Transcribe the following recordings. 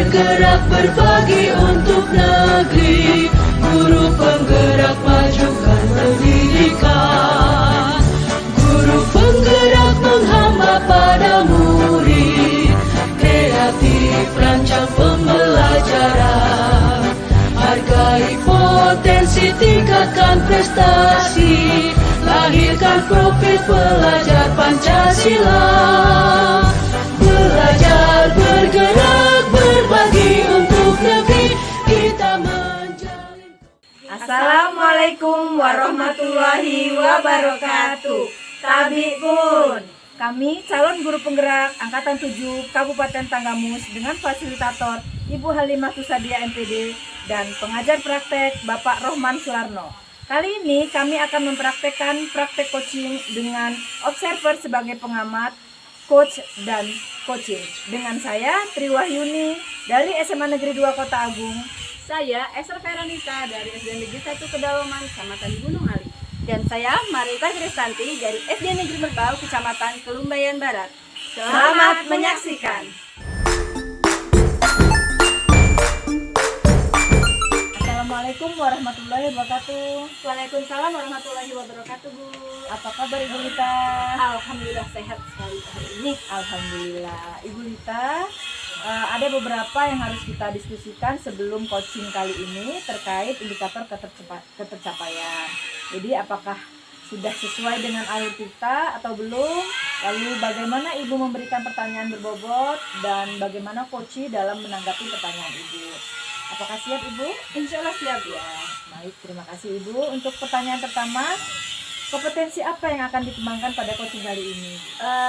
bergerak berbagi untuk negeri, guru penggerak majukan pendidikan, guru penggerak menghamba pada murid, kreatif rancang pembelajaran, hargai potensi, tingkatkan prestasi, lahirkan profil pelajar Pancasila. Belajar, bergerak, berbagi untuk negeri, kita menjalin. Assalamualaikum warahmatullahi wabarakatuh. Tabipun, kami calon guru penggerak Angkatan 7 Kabupaten Tanggamus dengan fasilitator Ibu Halimah Tusadia MPD dan pengajar praktek Bapak Rohman Sularno. Kali ini kami akan mempraktekkan praktek coaching dengan observer sebagai pengamat, coach dan coaching. Dengan saya Tri Wahyuni dari SMA Negeri 2 Kota Agung. Saya Esther Veronica dari SD Negeri 1 Kedalaman, Kecamatan Gunung Ali. Dan saya Marita Kristanti dari SD Negeri Merbau, Kecamatan Kelumbayan Barat. Selamat menyaksikan. Assalamualaikum warahmatullahi wabarakatuh. Waalaikumsalam warahmatullahi wabarakatuh, Bu. Apa kabar Ibu Lita? Alhamdulillah sehat sekali hari ini. Alhamdulillah. Ibu Lita, ada beberapa yang harus kita diskusikan sebelum coaching kali ini terkait indikator ketercapaian. Jadi apakah sudah sesuai dengan alur kita atau belum? Lalu bagaimana Ibu memberikan pertanyaan berbobot dan bagaimana coach dalam menanggapi pertanyaan Ibu? Apakah siap Ibu? Insya Allah siap ya. Baik, terima kasih Ibu. Untuk pertanyaan pertama, kompetensi apa yang akan dikembangkan pada coaching kali ini?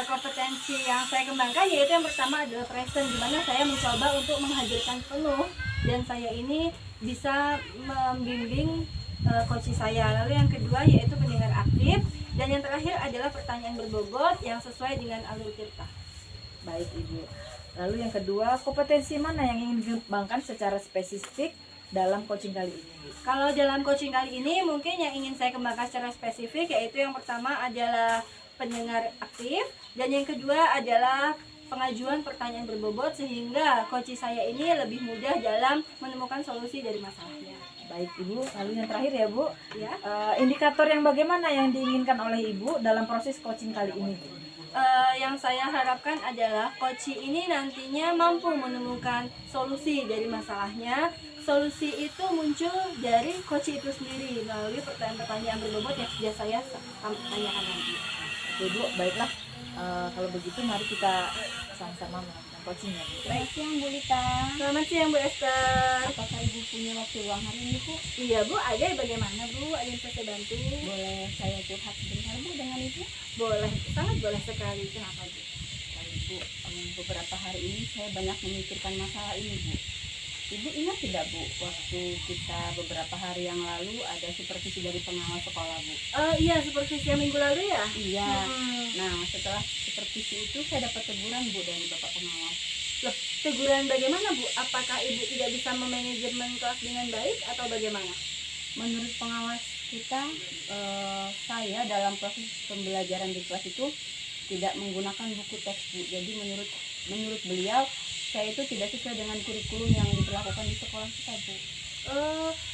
Kompetensi yang saya kembangkan yaitu yang pertama adalah present, di mana saya mencoba untuk menghadirkan penuh dan saya ini bisa membimbing coach saya. Lalu yang kedua yaitu pendengar aktif, dan yang terakhir adalah pertanyaan berbobot yang sesuai dengan alur kita. Baik Ibu. Lalu yang kedua, kompetensi mana yang ingin dikembangkan secara spesifik dalam coaching kali ini? Kalau dalam coaching kali ini mungkin yang ingin saya kembangkan secara spesifik yaitu yang pertama adalah pendengar aktif, dan yang kedua adalah pengajuan pertanyaan berbobot sehingga coach saya ini lebih mudah dalam menemukan solusi dari masalahnya. Baik Ibu, lalu yang terakhir ya Bu, Ya. Indikator yang bagaimana yang diinginkan oleh Ibu dalam proses coaching kali ini? Yang saya harapkan adalah coach ini nantinya mampu menemukan solusi dari masalahnya. Solusi itu muncul dari coach itu sendiri melalui pertanyaan-pertanyaan berbobot yang sudah saya tanyakan nanti. Oke Bu, baiklah. Kalau begitu mari kita sama-sama melakukan coaching ya Bu. Selamat siang Bu Lita. Selamat siang Bu Esther. Apakah Ibu punya waktu luang hari ini Bu? Iya Bu, ada bagaimana Bu? Ada yang bisa saya bantu? Boleh saya curhat sebentar Bu dengan Ibu? Boleh, sangat boleh sekali. Kenapa Bu? Ibu, beberapa hari ini saya banyak memikirkan masalah ini Bu. Ibu ingat tidak Bu, waktu kita beberapa hari yang lalu ada supervisi dari pengawas sekolah Bu? Iya, supervisi yang minggu lalu ya? Iya. Nah, setelah supervisi itu saya dapat teguran Bu dari Bapak pengawas. Loh, teguran bagaimana Bu? Apakah Ibu tidak bisa memanajemen kelas dengan baik atau bagaimana? Menurut pengawas kita, saya dalam proses pembelajaran di kelas itu tidak menggunakan buku teks Bu. Jadi menurut beliau, saya itu tidak sesuai dengan kurikulum yang diberlakukan di sekolah kita Bu.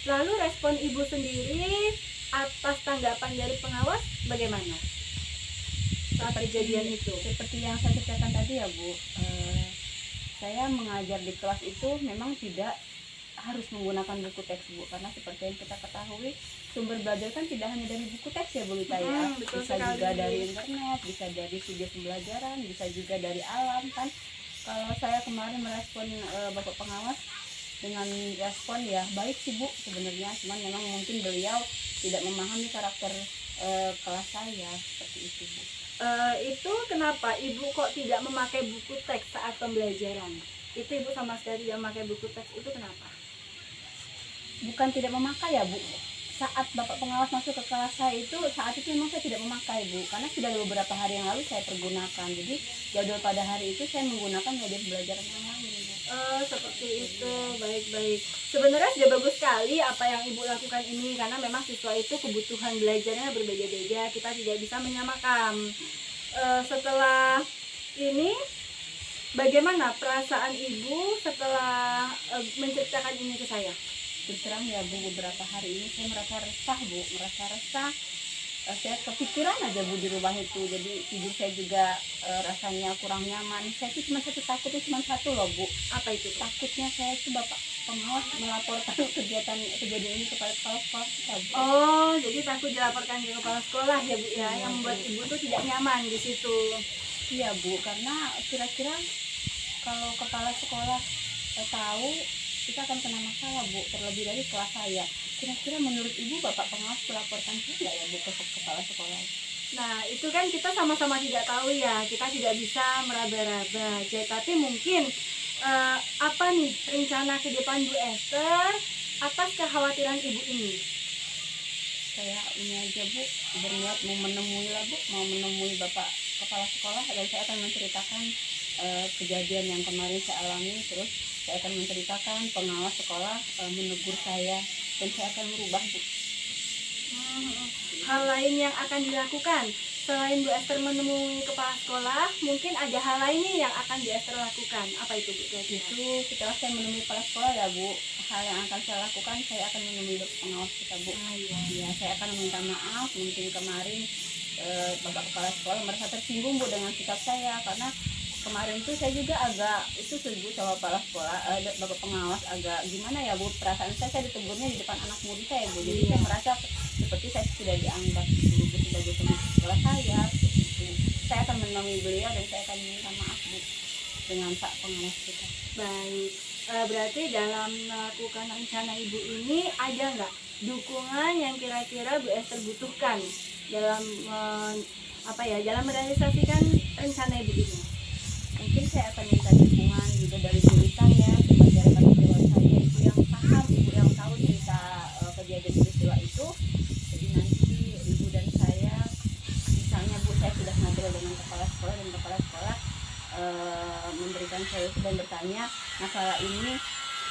Lalu respon Ibu sendiri atas tanggapan dari pengawas bagaimana saat kejadian itu? Seperti yang saya ceritakan tadi ya Bu, saya mengajar di kelas itu memang tidak harus menggunakan buku teks Bu, karena seperti yang kita ketahui sumber belajar kan tidak hanya dari buku teks ya Bu Lita ya, bisa juga dari internet, bisa dari video pembelajaran, bisa juga dari alam kan. Kalau saya kemarin merespon Bapak pengawas dengan respon ya baik sih Bu sebenarnya, cuman memang mungkin beliau tidak memahami karakter kelas saya seperti itu Bu. Itu kenapa Ibu kok tidak memakai buku teks saat pembelajaran? Itu Ibu sama sekali tidak memakai buku teks, itu kenapa? Bukan tidak memakai ya Bu, saat Bapak pengawas masuk ke kelas saya itu, saat itu memang saya tidak memakai Bu, karena sudah beberapa hari yang lalu saya pergunakan. Jadi jadwal pada hari itu saya menggunakan media pembelajaran yang lain Bu. Seperti itu, baik-baik. Sebenarnya sudah bagus sekali apa yang Ibu lakukan ini, karena memang siswa itu kebutuhan belajarnya berbeda-beda, kita tidak bisa menyamakan. Setelah ini bagaimana perasaan ibu setelah menceritakan ini ke saya? Terus terang ya Bu, beberapa hari ini saya merasa resah Bu, merasa resah. Saya kepikiran aja Bu di rumah itu, jadi tidur saya juga rasanya kurang nyaman. Saya tuh cuma takutnya cuma satu loh Bu. Apa itu? Takutnya saya tuh Bapak pengawas melaporkan kejadian ini kepada kepala sekolah kita Bu. Oh, jadi takut dilaporkan ke kepala sekolah ya Bu ya, yang membuat ibu tuh tidak nyaman di situ. Iya Bu, karena kira-kira kalau kepala sekolah tahu, kita akan kena masalah Bu, terlebih dari kelas saya. Kira-kira menurut Ibu Bapak pengawas melaporkan saya ya Bu ke kepala sekolah? Nah, itu kan kita sama-sama tidak tahu ya, kita tidak bisa meraba-raba. Jadi, tapi mungkin apa nih rencana ke depan Bu Esther atas kekhawatiran ibu ini? Saya ini aja Bu, berniat mau menemui lah Bu, mau menemui Bapak kepala sekolah, dan saya akan menceritakan kejadian yang kemarin saya alami. Terus saya akan menceritakan pengawas sekolah menegur saya, dan saya akan merubah Bu. Hal lain yang akan dilakukan selain Bu Esther menemui kepala sekolah, mungkin ada hal lain nih yang akan Bu Esther lakukan. Apa itu Bu? Itu setelah saya menemui kepala sekolah ya Bu, hal yang akan saya lakukan, saya akan menemui pengawas kita Bu. Ya, saya akan meminta maaf, mungkin kemarin Bapak kepala sekolah merasa tersinggung Bu dengan sikap saya, karena kemarin tuh saya juga agak itu setuju sama kepala sekolah, Bapak pengawas agak gimana ya Bu, perasaan saya ditegurnya di depan anak murid saya Bu, jadi saya merasa seperti saya tidak dianggap Bu sebagai teman sekolah saya. Saya akan menemui beliau dan saya akan minta maaf Bu dengan Pak pengawas kita. Baik, berarti dalam melakukan rencana ibu ini ada nggak dukungan yang kira-kira Bu Esther butuhkan dalam dalam merealisasikan rencana ibu ini? Mungkin saya akan minta dukungan juga dari guru saya, sebagai rekan sejawat saya itu yang paham, ibu yang tahu cerita kejadian peristiwa itu. Jadi nanti ibu dan saya, misalnya Bu, saya sudah ngobrol dengan kepala sekolah, dan kepala sekolah memberikan solusi dan bertanya masalah ini,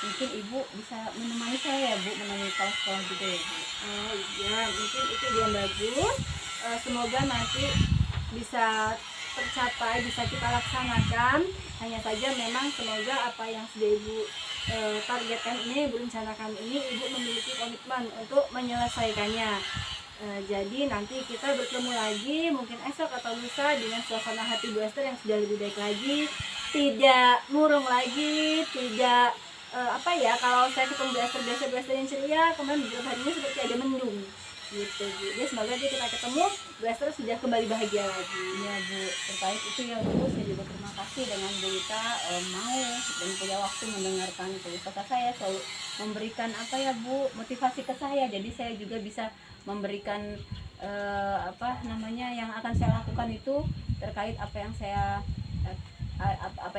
mungkin ibu bisa menemani saya ya Bu, menemani kepala sekolah juga ya Bu. Oh iya, mungkin itu dia bagus. Semoga nanti bisa tercapai, bisa kita laksanakan. Hanya saja memang semoga apa yang sudah ibu targetkan ini, ibu rencanakan ini, ibu memiliki komitmen untuk menyelesaikannya. Jadi nanti kita bertemu lagi mungkin esok atau lusa dengan suasana hati Bu Esther yang sudah lebih baik lagi, tidak murung lagi, tidak kalau saya ketemu Bu Esther biasa-biasa yang ceria, kemudian beberapa hari ini seperti ada mendung gitu Bu. Jadi semoga aja kita ketemu Bu Esther sudah kembali bahagia lagi. Ya Bu, terkait itu ya Bu, saya juga terima kasih dengan Bu Rita mau dan punya waktu mendengarkan keluh kesah saya, selalu memberikan Bu, motivasi ke saya. Jadi saya juga bisa memberikan yang akan saya lakukan itu terkait apa yang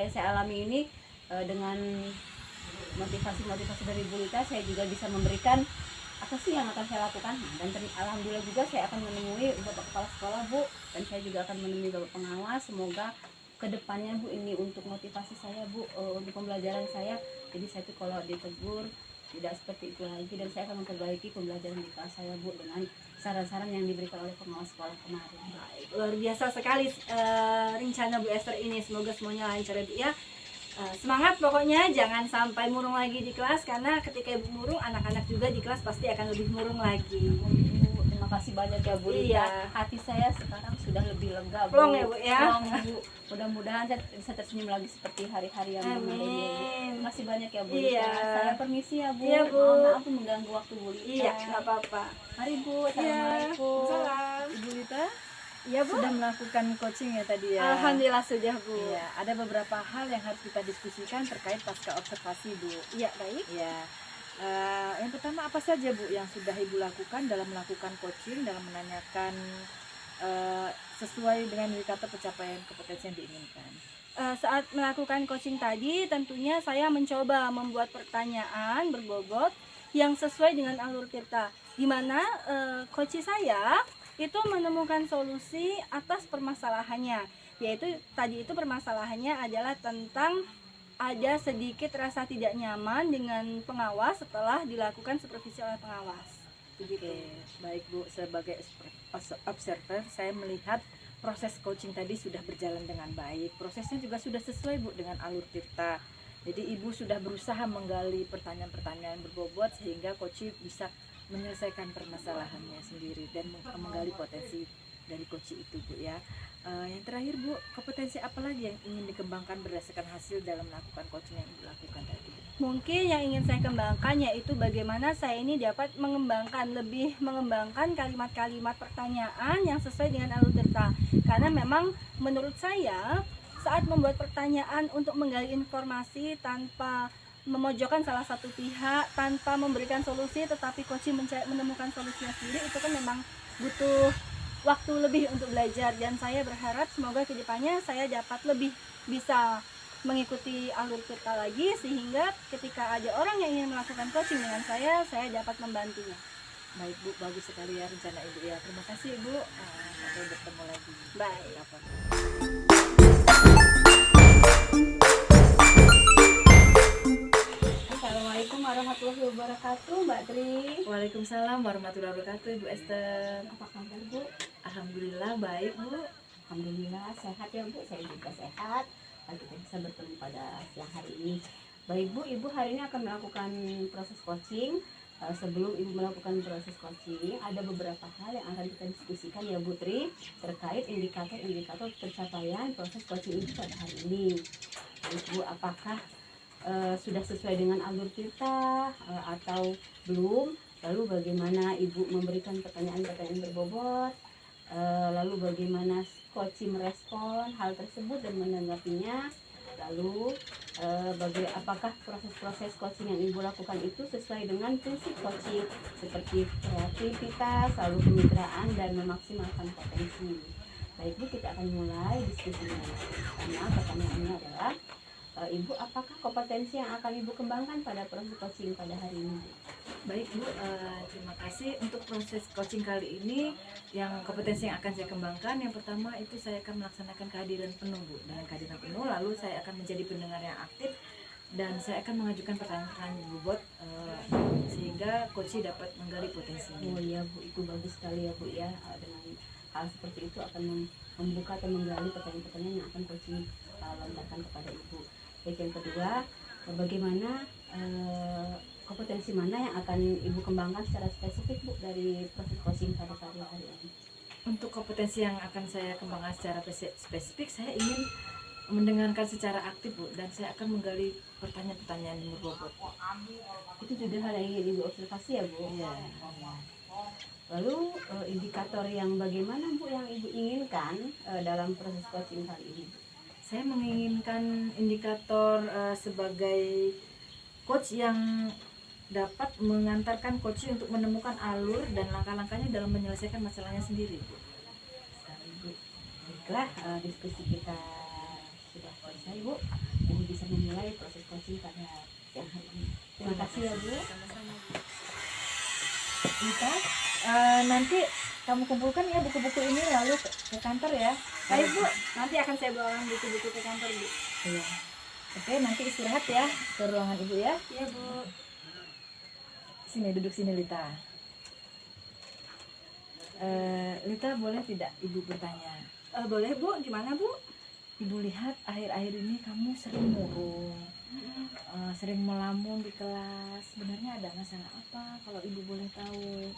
saya alami ini, dengan motivasi dari Bu Rita saya juga bisa memberikan apa sih yang akan saya lakukan. Dan alhamdulillah juga saya akan menemui Bapak kepala sekolah Bu, dan saya juga akan menemui Bapak pengawas. Semoga kedepannya Bu ini untuk motivasi saya Bu, untuk pembelajaran saya. Jadi saya tuh kalau ditegur tidak seperti itu lagi, dan saya akan memperbaiki pembelajaran di kelas saya Bu dengan saran-saran yang diberikan oleh pengawas sekolah kemarin. Baik, luar biasa sekali rencana Bu Esther ini. Semoga semuanya lancar ya Bu ya. Semangat pokoknya, jangan sampai murung lagi di kelas, karena ketika ibu murung, anak-anak juga di kelas pasti akan lebih murung lagi. Terima kasih banyak ya Bu Rita. Iya. Hati saya sekarang sudah lebih lega Bu. Plong ya Bu ya. Plong, Bu. Mudah-mudahan saya bisa tersenyum lagi seperti hari-hari yang kemarin ya Bu. Terima kasih banyak ya Bu Rita. Iya. Saya permisi ya Bu. Iya, Bu. Mohon maaf mengganggu waktu Bu Rita. Iya, nggak apa-apa. Mari Bu. Assalamualaikum. Salam. Ibu Rita Iya Bu. sudah melakukan coaching ya tadi ya. Alhamdulillah sudah Bu. Iya, ada beberapa hal yang harus kita diskusikan terkait pasca observasi Bu. Iya baik. Iya. Yang pertama apa saja Bu yang sudah Ibu lakukan dalam melakukan coaching, dalam menanyakan sesuai dengan indikator pencapaian kompetensi yang diinginkan? Saat melakukan coaching tadi, tentunya saya mencoba membuat pertanyaan berbobot yang sesuai dengan alur kita, di mana coach saya itu menemukan solusi atas permasalahannya, yaitu tadi itu permasalahannya adalah tentang ada sedikit rasa tidak nyaman dengan pengawas setelah dilakukan supervisi oleh pengawas. Begitu. Oke, baik Bu, sebagai observer saya melihat proses coaching tadi sudah berjalan dengan baik, prosesnya juga sudah sesuai Bu dengan alur Tirta. Jadi Ibu sudah berusaha menggali pertanyaan-pertanyaan berbobot sehingga coach bisa menyelesaikan permasalahannya sendiri dan menggali potensi dari coach itu Bu ya. Yang terakhir Bu, kompetensi apa lagi yang ingin dikembangkan berdasarkan hasil dalam melakukan coaching yang Ibu lakukan tadi? Mungkin yang ingin saya kembangkan yaitu bagaimana saya ini dapat lebih mengembangkan kalimat-kalimat pertanyaan yang sesuai dengan alur Tirta. Karena memang menurut saya saat membuat pertanyaan untuk menggali informasi tanpa memojokkan salah satu pihak, tanpa memberikan solusi tetapi coach menemukan solusinya sendiri, itu kan memang butuh waktu lebih untuk belajar. Dan saya berharap semoga kedepannya saya dapat lebih bisa mengikuti alur Tirta lagi, sehingga ketika ada orang yang ingin melakukan coaching dengan saya dapat membantunya. Baik Bu, bagus sekali ya rencana Ibu ya. Terima kasih Ibu. Sampai bertemu lagi. Baik. Kapan. Assalamualaikum warahmatullahi wabarakatuh, Mbak Tri. Waalaikumsalam warahmatullahi wabarakatuh Ibu Esther. Apa kabar Bu? Alhamdulillah baik Bu. Alhamdulillah sehat ya Bu, saya juga sehat. Kita bisa bertemu pada siang hari ini. Baik Bu, Ibu hari ini akan melakukan proses coaching. Sebelum Ibu melakukan proses coaching, ada beberapa hal yang akan kita diskusikan ya Bu Tri, terkait indikator-indikator pencapaian proses coaching Ibu pada hari ini. Ibu, apakah sudah sesuai dengan alur Tirta atau belum? Lalu bagaimana Ibu memberikan pertanyaan-pertanyaan berbobot? Lalu bagaimana coaching merespon hal tersebut dan menanggapinya? Lalu apakah proses-proses coaching yang Ibu lakukan itu sesuai dengan prinsip coaching seperti kreativitas, lalu kemitraan, dan memaksimalkan potensi. Baik Bu, kita akan mulai diskusinya. Pertama, pertanyaannya adalah Ibu, apakah kompetensi yang akan Ibu kembangkan pada proses coaching pada hari ini? Baik Bu, terima kasih untuk proses coaching kali ini. Yang kompetensi yang akan saya kembangkan, yang pertama itu saya akan melaksanakan kehadiran penuh Bu. Dengan kehadiran penuh, lalu saya akan menjadi pendengar yang aktif dan saya akan mengajukan pertanyaan-pertanyaan berbobot sehingga coach dapat menggali potensinya. Oh iya Bu, itu bagus sekali ya Bu ya. Dengan hal seperti itu akan membuka atau menggali pertanyaan-pertanyaan yang akan coach lontarkan kepada Ibu. Baik, yang kedua, bagaimana kompetensi mana yang akan Ibu kembangkan secara spesifik Bu dari proses coaching pada hari ini? Untuk kompetensi yang akan saya kembangkan secara spesifik, saya ingin mendengarkan secara aktif Bu, dan saya akan menggali pertanyaan-pertanyaan yang berbobot. Itu juga hal yang ingin Ibu observasi ya Bu? Iya. Lalu indikator yang bagaimana Bu yang Ibu inginkan dalam proses coaching kali ini? Saya menginginkan indikator sebagai coach yang dapat mengantarkan coach untuk menemukan alur dan langkah-langkahnya dalam menyelesaikan masalahnya sendiri Bu. Sekali Bu. Baiklah, diskusi kita sudah selesai Bu. Ibu bisa memulai proses coaching pada siang hari ini. Terima kasih ya Bu. Sama-sama Bu. Rita, nanti kamu kumpulkan ya buku-buku ini lalu ke kantor ya. Baik Bu, nanti akan saya bawa buku-buku ke kantor Bu. Iya. Oke, nanti istirahat ya ke ruangan Ibu ya. Iya Bu. Sini, duduk sini Lita. Lita, boleh tidak Ibu bertanya? Boleh Bu, gimana Bu? Ibu lihat akhir-akhir ini kamu sering murung, sering melamun di kelas. Sebenarnya ada masalah apa kalau Ibu boleh tahu?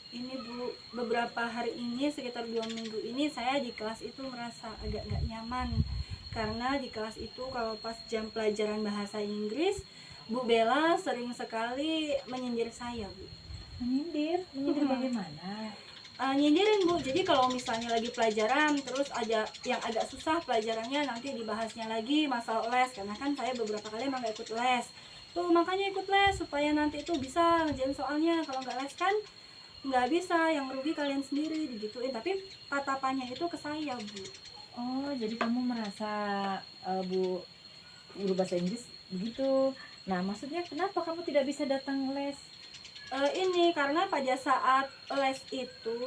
Ini Bu, beberapa hari ini sekitar 2 minggu ini saya di kelas itu merasa agak gak nyaman. Karena di kelas itu kalau pas jam pelajaran bahasa Inggris, Bu Bella sering sekali menyindir saya Bu. Menyindir bagaimana? Nyindirin Bu, jadi kalau misalnya lagi pelajaran terus ada yang agak susah pelajarannya, nanti dibahasnya lagi masalah les. Karena kan saya beberapa kali emang gak ikut les. Tuh makanya ikut les supaya nanti itu bisa ngerjain soalnya. Kalau gak les kan nggak bisa, yang rugi kalian sendiri digituin. Tapi tatapannya itu ke saya Bu. Oh, jadi kamu merasa Bu guru bahasa Inggris begitu. Nah, maksudnya kenapa kamu tidak bisa datang les? Ini karena pada saat les itu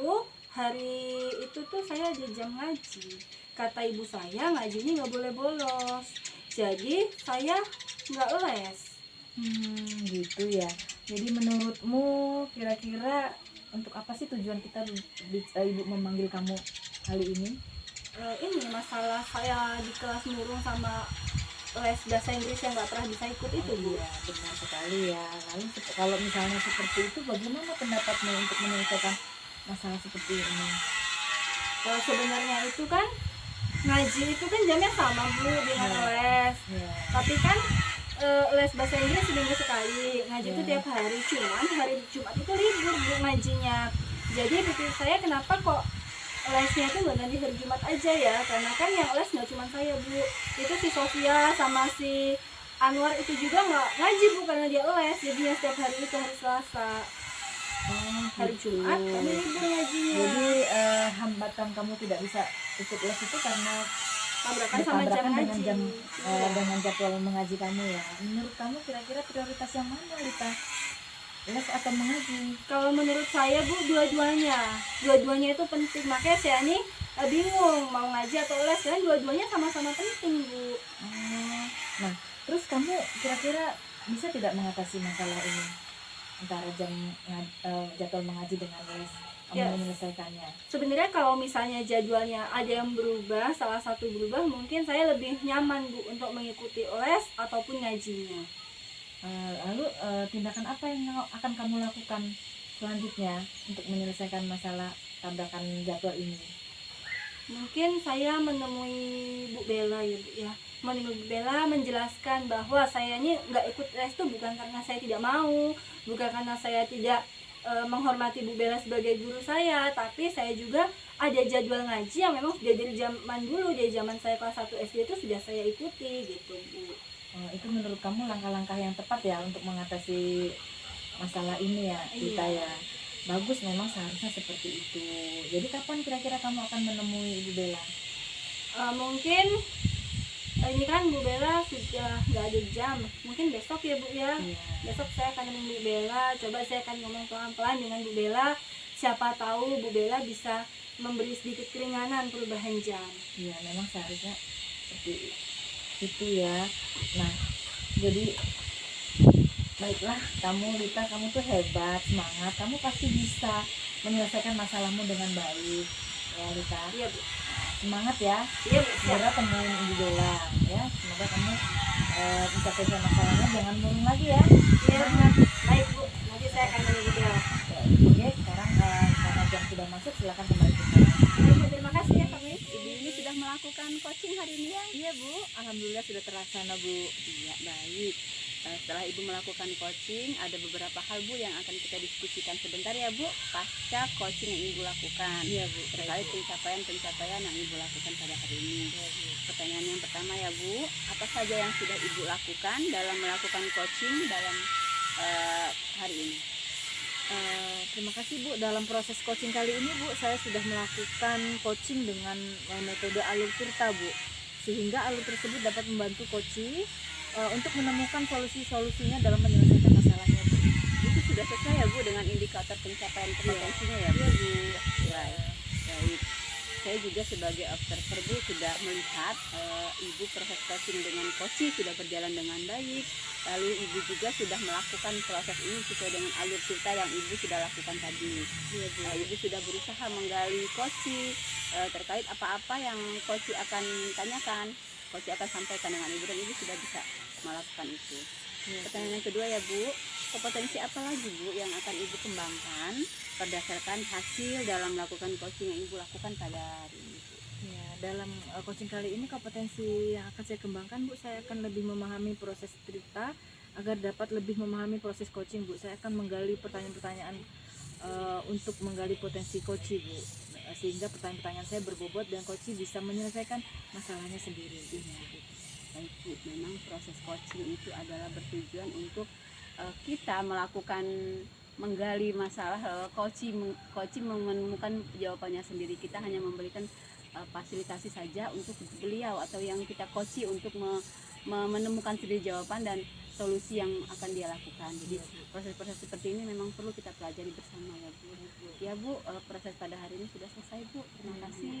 hari itu tuh saya di jam ngaji. Kata ibu saya ngajinya nggak boleh bolos. Jadi saya nggak les. Gitu ya. Jadi menurutmu kira-kira untuk apa sih tujuan kita Ibu memanggil kamu kali ini? Ini masalah saya di kelas murung sama les bahasa Inggris yang nggak pernah bisa ikut itu, Bu. Iya, benar sekali ya. Lalu kalau misalnya seperti itu, bagaimana pendapatmu untuk menyelesaikan masalah seperti ini? Sebenarnya itu kan ngaji itu kan jamnya sama, Bu, dengan les. Ya. Tapi kan les bahasa Inggris seminggu sekali, ngaji itu tiap hari. Cuman hari Jumat itu libur, Bu, ngajinya. Jadi pikir saya kenapa kok lesnya itu nggak ganti hari Jumat aja ya, karena kan yang les nggak cuma saya, Bu, itu si Sofia sama si Anwar itu juga nggak ngaji, Bu, karena dia les. Jadinya setiap hari itu hari Selasa, hari Jumat kami libur ngajinya. Jadi hambatan kamu tidak bisa ikut les itu karena Tabrakan sama jam bertabrakan dengan ngaji. jam Iya. dengan jadwal mengaji kamu ya. Menurut kamu kira-kira prioritas yang mana, Lita? Les atau mengaji? Kalau menurut saya, Bu, dua-duanya itu penting. Makanya saya nih bingung mau ngaji atau les, dan dua-duanya sama-sama penting, Bu. Nah, terus kamu kira-kira bisa tidak mengatasi masalah ini antara jadwal mengaji dengan les? Kamu Ya. menyelesaikannya? Sebenarnya kalau misalnya jadwalnya ada yang berubah, salah satu berubah, mungkin saya lebih nyaman, Bu, untuk mengikuti les ataupun ngajinya. Lalu tindakan apa yang akan kamu lakukan selanjutnya untuk menyelesaikan masalah tabrakan jadwal ini? Mungkin saya menemui Bu Bella ya, Bu, ya. Menemui Bu Bella menjelaskan bahwa saya ini nggak ikut les itu bukan karena saya tidak mau, bukan karena saya tidak menghormati Bu Bella sebagai guru saya, tapi saya juga ada jadwal ngaji yang memang sudah dari zaman dulu, dari zaman saya kelas 1 SD itu sudah saya ikuti gitu, Bu. Itu menurut kamu langkah-langkah yang tepat ya untuk mengatasi masalah ini ya, Lita Iya. ya. Bagus, memang seharusnya seperti itu. Jadi kapan kira-kira kamu akan menemui Ibu Bella? Mungkin ini kan Bu Bella sudah nggak ada jam, mungkin besok ya, Bu, ya. Iya. Besok saya akan menemui Bu Bella, coba saya akan ngomong pelan-pelan dengan Bu Bella, siapa tahu Bu Bella bisa memberi sedikit keringanan perubahan jam. Iya, memang seharusnya seperti itu ya. Nah, jadi baiklah, kamu Lita, kamu tuh hebat, semangat, kamu pasti bisa menyelesaikan masalahmu dengan baik ya, Lita. Iya, Bu. Semangat ya, Iya, Bu. Siap. segera temuin Ibu Bella ya. Semoga kamu mencapai masalahnya, jangan murung lagi ya. Iya, Bu. Baik, Bu. Nanti saya akan menemui Bu Bella. Oke, sekarang karena jam sudah masuk, silakan kembali ke sana. Baik, Bu. Terima kasih ya, kami. Ibu ini sudah melakukan coaching hari ini ya? Iya Bu, alhamdulillah sudah terlaksana Bu. Iya, baik. Setelah Ibu melakukan coaching, ada beberapa hal Bu yang akan kita diskusikan sebentar ya Bu, pasca coaching yang Ibu lakukan. Iya Bu, Terkait pencapaian-pencapaian yang Ibu lakukan pada hari ini. Pertanyaan yang pertama ya Bu, apa saja yang sudah Ibu lakukan dalam melakukan coaching dalam hari ini? Terima kasih Bu. Dalam proses coaching kali ini Bu, saya sudah melakukan coaching dengan metode alur tirta Bu, sehingga alur tersebut dapat membantu coaching untuk menemukan solusi-solusinya dalam menyelesaikan masalahnya Bu. Itu sudah sesuai ya Bu dengan indikator pencapaian kompetensinya ya Bu? Iya Bu. Baik. Saya juga sebagai observer Bu sudah melihat Ibu proses coaching dengan coaching sudah berjalan dengan baik. Lalu Ibu juga sudah melakukan proses ini sesuai dengan alur cerita yang Ibu sudah lakukan tadi. Iya Bu. Ibu sudah berusaha menggali coaching terkait apa-apa yang coaching akan tanyakan. Coaching akan sampaikan dengan Ibu dan Ibu sudah bisa melakukan itu. Pertanyaan yang kedua ya Bu, kompetensi apa lagi Bu yang akan Ibu kembangkan berdasarkan hasil dalam melakukan coaching yang Ibu lakukan pada hari ini Bu? Ya, dalam coaching kali ini kompetensi yang akan saya kembangkan Bu, saya akan lebih memahami proses cerita agar dapat lebih memahami proses coaching Bu. Saya akan menggali pertanyaan-pertanyaan untuk menggali potensi coaching Bu, sehingga pertanyaan-pertanyaan saya berbobot dan coaching bisa menyelesaikan masalahnya sendiri. Baik Bu, memang proses coaching itu adalah bertujuan untuk kita melakukan menggali masalah, coaching menemukan jawabannya sendiri. Kita hanya memberikan fasilitasi saja untuk beliau atau yang kita coaching untuk menemukan sendiri jawaban dan solusi yang akan dia lakukan. Jadi proses-proses seperti ini memang perlu kita pelajari bersama ya Bu. Ya Bu, proses pada hari ini sudah selesai Bu. Terima kasih.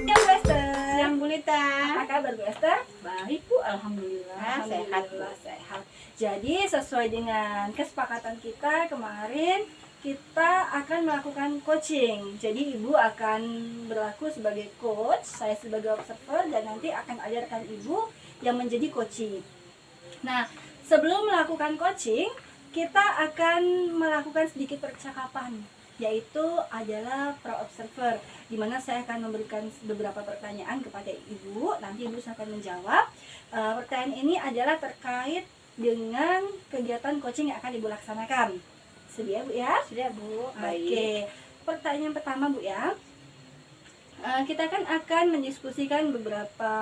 Siang, Bu Esther. Siang Bu Lita. Apa kabar Bu Esther? Baik Bu, alhamdulillah. Sehat Bu. Alhamdulillah sehat. Jadi sesuai sesuai dengan kesepakatan kita kemarin, kita akan melakukan coaching. Jadi ibu akan berlaku sebagai coach, saya sebagai observer, dan nanti akan ajarkan ibu yang menjadi coaching. Nah, sebelum melakukan coaching, kita akan melakukan sedikit percakapan, yaitu adalah pro-observer, di mana saya akan memberikan beberapa pertanyaan kepada ibu, nanti ibu akan menjawab. Pertanyaan ini adalah terkait dengan kegiatan coaching yang akan ibu laksanakan. Sedia Bu ya? Sudah Bu, Oke, pertanyaan pertama Bu ya. Kita kan akan mendiskusikan beberapa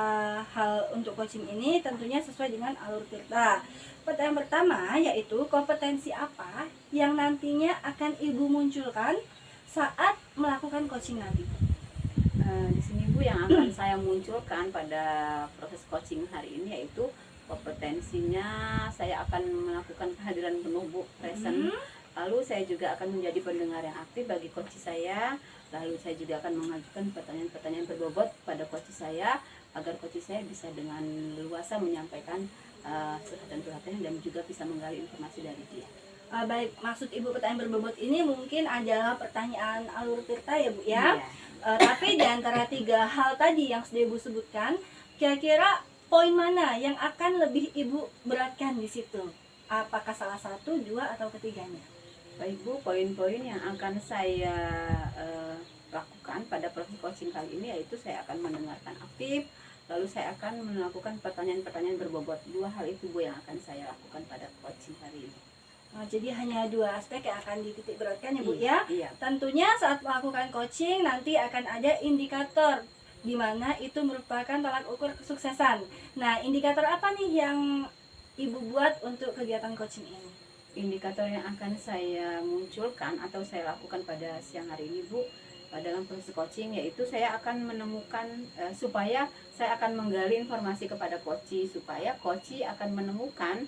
hal untuk coaching ini, tentunya sesuai dengan alur tirta. Pertanyaan pertama yaitu kompetensi apa yang nantinya akan ibu munculkan saat melakukan coaching nanti? Di sini Bu, yang akan saya munculkan pada proses coaching hari ini yaitu kompetensinya saya akan melakukan kehadiran penuh Bu, present. Lalu saya juga akan menjadi pendengar yang aktif bagi coach saya. Lalu saya juga akan mengajukan pertanyaan-pertanyaan berbobot pada coach saya agar coach saya bisa dengan leluasa menyampaikan curhatan-curhatannya dan juga bisa menggali informasi dari dia. Baik, maksud ibu pertanyaan berbobot ini mungkin adalah pertanyaan alur tirta ya Bu ya. Tapi di antara 3 hal tadi yang sudah ibu sebutkan, kira-kira poin mana yang akan lebih ibu beratkan di situ? Apakah salah satu, 2, atau ketiganya? Baik Bu, poin-poin yang akan saya lakukan pada proses coaching kali ini yaitu saya akan mendengarkan aktif, lalu saya akan melakukan pertanyaan-pertanyaan berbobot. 2 hal itu Bu yang akan saya lakukan pada coaching hari ini. Jadi hanya 2 aspek yang akan dititik beratkan ya Bu ya. Iya. Tentunya saat melakukan coaching nanti akan ada indikator di mana itu merupakan tolak ukur kesuksesan. Nah, indikator apa nih yang ibu buat untuk kegiatan coaching ini? Indikator yang akan saya munculkan atau saya lakukan pada siang hari ini Bu dalam proses coaching yaitu saya akan menemukan supaya saya akan menggali informasi kepada coach supaya coach akan menemukan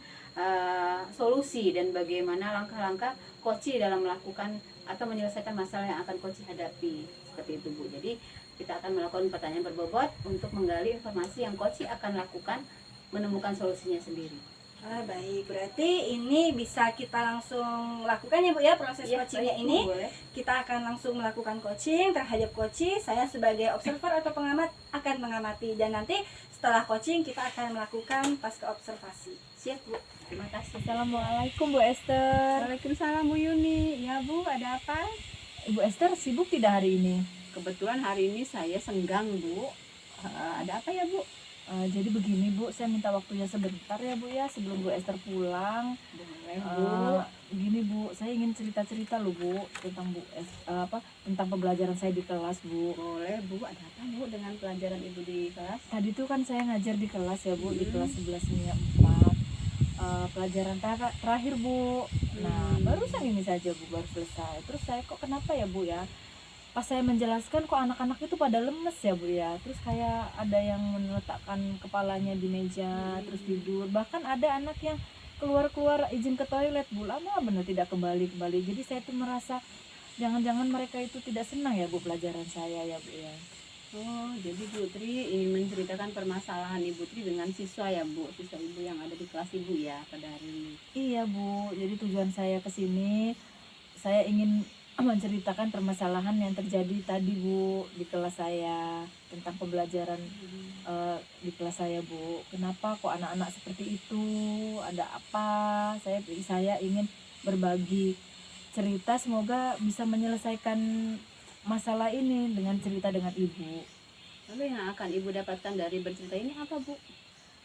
solusi dan bagaimana langkah-langkah coach dalam melakukan atau menyelesaikan masalah yang akan coach hadapi, seperti itu Bu. Jadi kita akan melakukan pertanyaan berbobot untuk menggali informasi yang coach akan lakukan menemukan solusinya sendiri. Baik, berarti ini bisa kita langsung lakukan ya Bu ya, proses coachingnya ini. Boleh. Kita akan langsung melakukan coaching terhadap coach. Saya sebagai observer atau pengamat akan mengamati, dan nanti setelah coaching kita akan melakukan pasca observasi. Siap Bu, terima kasih. Assalamualaikum Bu Esther. Waalaikumsalam Bu Yuni. Ya Bu, ada apa? Ibu Esther sibuk tidak hari ini? Kebetulan hari ini saya senggang Bu. Ada apa ya Bu? Jadi begini Bu, saya minta waktunya sebentar ya Bu ya, sebelum Bu Esther pulang. Boleh Bu. Begini Bu, saya ingin cerita-cerita loh Bu tentang tentang pembelajaran saya di kelas Bu. Boleh Bu, ada apa Bu dengan pelajaran Ibu di kelas? Tadi tuh kan saya ngajar di kelas ya Bu, di kelas 11 Mia 4. Pelajaran terakhir Bu. Nah, barusan ini saja Bu, baru selesai. Terus saya kok kenapa ya Bu ya? Pas saya menjelaskan kok anak-anak itu pada lemes ya Bu ya. Terus kayak ada yang meletakkan kepalanya di meja terus tidur. Bahkan ada anak yang keluar-keluar izin ke toilet Bu, lama benar tidak kembali. Jadi saya tuh merasa jangan-jangan mereka itu tidak senang ya Bu pelajaran saya ya Bu ya. Oh, jadi Bu Tri ingin menceritakan permasalahan Ibu Tri dengan siswa ya Bu, siswa Ibu yang ada di kelas Ibu ya pada hari ini. Iya Bu, jadi tujuan saya ke sini saya ingin menceritakan permasalahan yang terjadi tadi Bu di kelas saya tentang pembelajaran di kelas saya Bu. Kenapa kok anak-anak seperti itu? Ada apa? Saya ingin berbagi cerita, semoga bisa menyelesaikan masalah ini dengan cerita dengan Ibu. Lalu yang akan Ibu dapatkan dari bercerita ini apa Bu?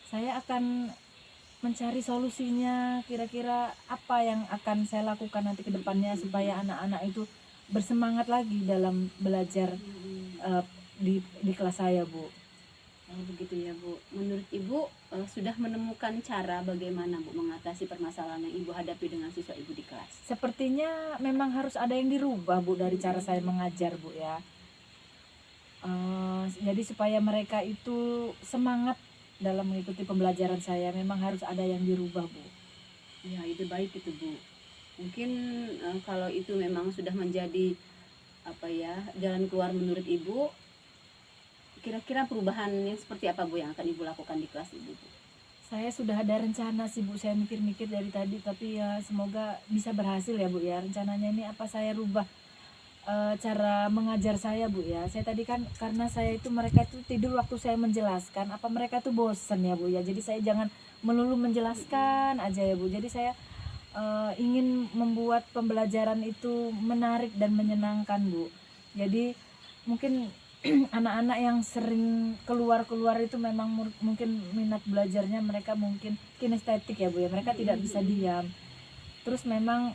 Saya akan mencari solusinya, kira-kira apa yang akan saya lakukan nanti ke depannya supaya anak-anak itu bersemangat lagi dalam belajar di kelas saya Bu. Oh, begitu ya Bu. Menurut Ibu sudah menemukan cara bagaimana Bu mengatasi permasalahan yang Ibu hadapi dengan siswa Ibu di kelas? Sepertinya memang harus ada yang dirubah Bu dari cara saya mengajar Bu ya. Jadi supaya mereka itu semangat dalam mengikuti pembelajaran saya, memang harus ada yang dirubah Bu. Ya, ide baik itu Bu. Mungkin kalau itu memang sudah menjadi jalan keluar menurut Ibu, kira-kira perubahan yang seperti apa Bu yang akan Ibu lakukan di kelas Ibu Bu? Saya sudah ada rencana sih Bu, saya mikir-mikir dari tadi, tapi ya semoga bisa berhasil ya Bu ya. Rencananya ini apa saya rubah cara mengajar saya Bu ya. Saya tadi kan karena saya itu mereka itu tidur waktu saya menjelaskan, apa mereka tuh bosen ya Bu ya. Jadi saya jangan melulu menjelaskan aja ya Bu. Jadi saya ingin membuat pembelajaran itu menarik dan menyenangkan Bu. Jadi mungkin anak-anak yang sering keluar-keluar itu memang mungkin minat belajarnya mereka mungkin kinestetik ya Bu ya, mereka tidak bisa diam. Terus memang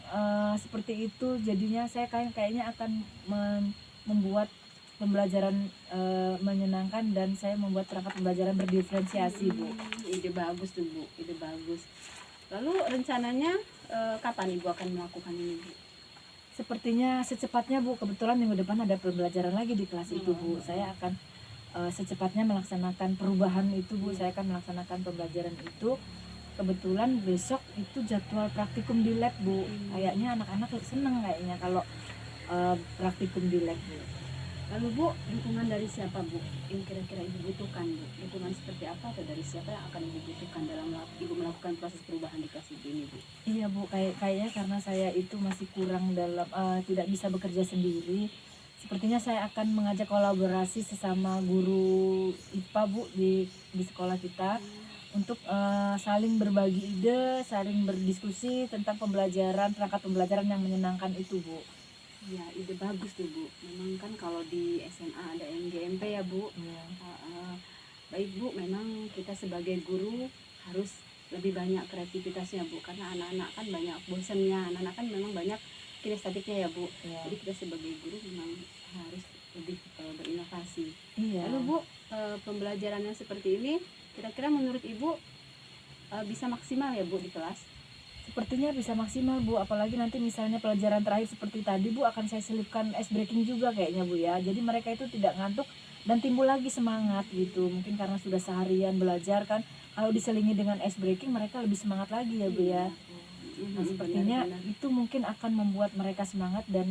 seperti itu jadinya saya kayaknya akan membuat pembelajaran menyenangkan, dan saya membuat perangkat pembelajaran berdiferensiasi Bu. Ide bagus tuh Bu, ide bagus. Lalu rencananya kapan Ibu akan melakukan ini Bu? Sepertinya secepatnya Bu, kebetulan minggu depan ada pembelajaran lagi di kelas itu Bu. Saya akan secepatnya melaksanakan perubahan itu Bu. Saya akan melaksanakan pembelajaran itu. Kebetulan besok itu jadwal praktikum di lab Bu. Kayaknya anak-anak seneng kayaknya kalau praktikum di lab Bu. Lalu Bu, lingkungan dari siapa Bu yang kira-kira Ibu butuhkan Bu? Lingkungan seperti apa atau dari siapa yang akan Ibu butuhkan dalam Ibu melakukan proses perubahan di kelas Ibu ini Bu? Iya Bu, kayaknya karena saya itu masih kurang dalam tidak bisa bekerja sendiri. Sepertinya saya akan mengajak kolaborasi sesama guru IPA Bu di sekolah kita untuk saling berbagi ide, saling berdiskusi tentang pembelajaran, perangkat pembelajaran yang menyenangkan itu Bu. Ya, ide bagus tuh Bu. Memang kan kalau di SMA ada NGMP ya Bu. Ya. Baik Bu, memang kita sebagai guru harus lebih banyak kreativitasnya Bu, karena anak-anak kan banyak bosannya, anak-anak kan memang banyak kinestetiknya ya Bu. Ya. Jadi kita sebagai guru memang harus lebih berinovasi. Iya. Lalu Bu, pembelajaran yang seperti ini kira-kira menurut Ibu bisa maksimal ya Bu di kelas? Sepertinya bisa maksimal Bu, apalagi nanti misalnya pelajaran terakhir seperti tadi Bu, akan saya selipkan ice breaking juga kayaknya Bu ya. Jadi mereka itu tidak ngantuk dan timbul lagi semangat gitu. Mungkin karena sudah seharian belajar kan, kalau diselingi dengan ice breaking mereka lebih semangat lagi ya Bu ya. Nah, sepertinya itu mungkin akan membuat mereka semangat dan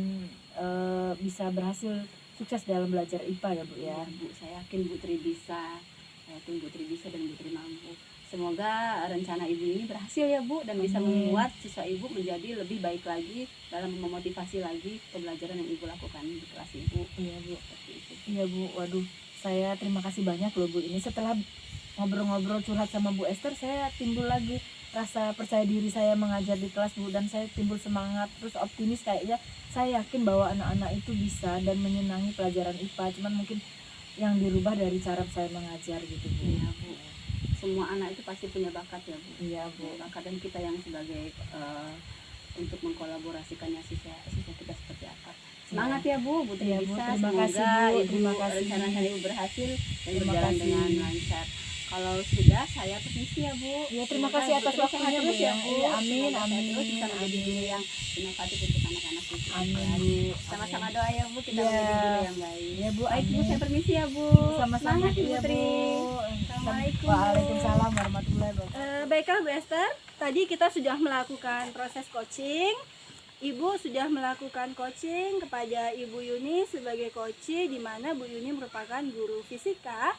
bisa berhasil sukses dalam belajar IPA ya Bu ya. Bu, saya yakin Bu Tri bisa. Saya yakin Bu Tri bisa dan Bu Tri mampu. Semoga rencana Ibu ini berhasil ya Bu, dan bisa membuat siswa Ibu menjadi lebih baik lagi dalam memotivasi lagi pembelajaran yang Ibu lakukan di kelas Ibu. Iya Bu. Seperti itu. Iya Bu, waduh, saya terima kasih banyak loh Bu. Ini setelah ngobrol-ngobrol curhat sama Bu Esther, saya timbul lagi rasa percaya diri saya mengajar di kelas Bu, dan saya timbul semangat terus optimis, kayaknya saya yakin bahwa anak-anak itu bisa dan menyenangi pelajaran IPA. Cuman mungkin yang dirubah dari cara saya mengajar gitu Bu. Iya Bu. Semua anak itu pasti punya bakat ya Bu. Iya Bu. Bakat, dan kita yang sebagai untuk mengkolaborasikannya siswa kita seperti apa. Semangat ya Bu, Bu Tri Iya, Bu. bisa. Terima Semoga kasih, Bu. Ibu Terima kasih. rencana Ibu berhasil dan Terima berjalan kasih. dengan lancar. Kalau sudah, saya permisi ya Bu. Ya, terima Semoga kasih Bu atas Tri waktunya, sehat Bu, terus ya. Bu. Iya, amin, Semoga amin, terus bisa menjadi amin. guru yang inovatif untuk anak-anak itu. Amin Bu. Sama-sama doa ya Bu, kita Iya. menjadi guru yang baik. Ya Bu, Baik Bu, amin. saya permisi ya Bu. Sama-sama Semangat Ibu ya Bu. Tri. Assalamualaikum, Bu. Waalaikumsalam warahmatullahi wabarakatuh. Baiklah Bu Esther, tadi kita sudah melakukan proses coaching. Ibu sudah melakukan coaching kepada Ibu Yuni sebagai coach, di mana Bu Yuni merupakan guru fisika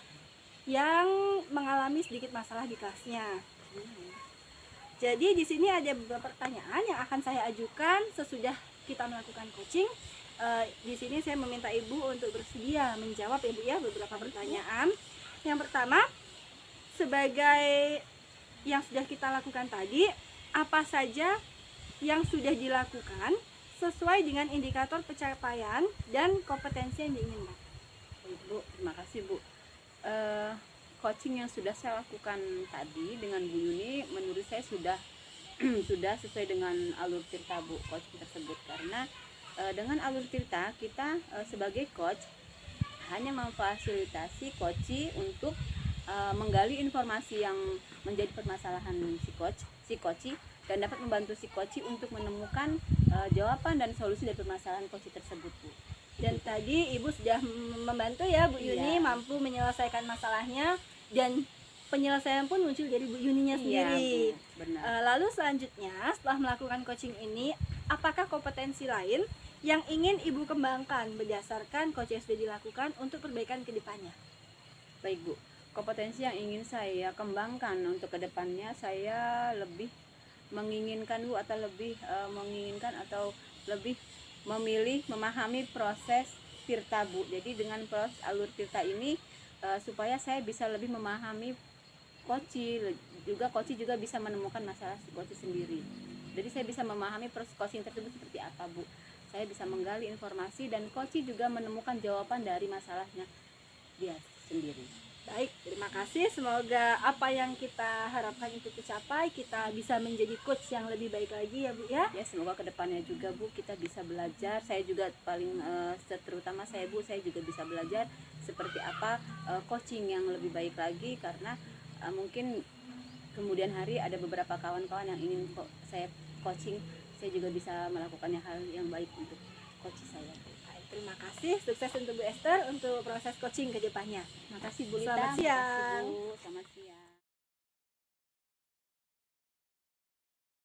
yang mengalami sedikit masalah di kelasnya. Jadi di sini ada beberapa pertanyaan yang akan saya ajukan sesudah kita melakukan coaching. Di sini saya meminta Ibu untuk bersedia menjawab ya Bu ya beberapa pertanyaan. Yang pertama, sebagai yang sudah kita lakukan tadi, apa saja yang sudah dilakukan sesuai dengan indikator pencapaian dan kompetensi yang diinginkan? Baik, Bu, terima kasih Bu. Coaching yang sudah saya lakukan tadi dengan Bu Yuni menurut saya sudah sudah sesuai dengan alur tirta Bu, coaching tersebut, karena dengan alur tirta kita sebagai coach hanya memfasilitasi coach untuk menggali informasi yang menjadi permasalahan si coach dan dapat membantu si coach untuk menemukan jawaban dan solusi dari permasalahan coach tersebut Bu. Dan tadi Ibu sudah membantu ya Bu Yuni Iya. mampu menyelesaikan masalahnya, dan penyelesaian pun muncul dari Bu Yuninya sendiri. Iya, Bu, benar. Lalu selanjutnya setelah melakukan coaching ini, apakah kompetensi lain yang ingin Ibu kembangkan berdasarkan coaching yang sudah dilakukan untuk perbaikan ke depannya? Baik Bu, kompetensi yang ingin saya kembangkan untuk kedepannya, saya lebih menginginkan Bu, atau lebih menginginkan atau lebih memilih memahami proses tirta Bu. Jadi dengan proses alur tirta ini supaya saya bisa lebih memahami koci, juga koci juga bisa menemukan masalah si koci sendiri. Jadi saya bisa memahami proses coaching tersebut seperti apa Bu. Saya bisa menggali informasi dan koci juga menemukan jawaban dari masalahnya dia sendiri. Baik, terima kasih. Semoga apa yang kita harapkan itu tercapai, kita bisa menjadi coach yang lebih baik lagi ya Bu ya. Ya, semoga kedepannya juga Bu kita bisa belajar. Saya juga paling terutama saya Bu, saya juga bisa belajar seperti apa coaching yang lebih baik lagi, karena mungkin kemudian hari ada beberapa kawan-kawan yang ingin saya coaching, saya juga bisa melakukannya hal yang baik untuk coach saya. Baik, terima kasih. Sukses untuk Bu Esther untuk proses coaching ke depannya. Terima kasih Bu Lita. Selamat siang. Terima kasih, Bu. Selamat siang.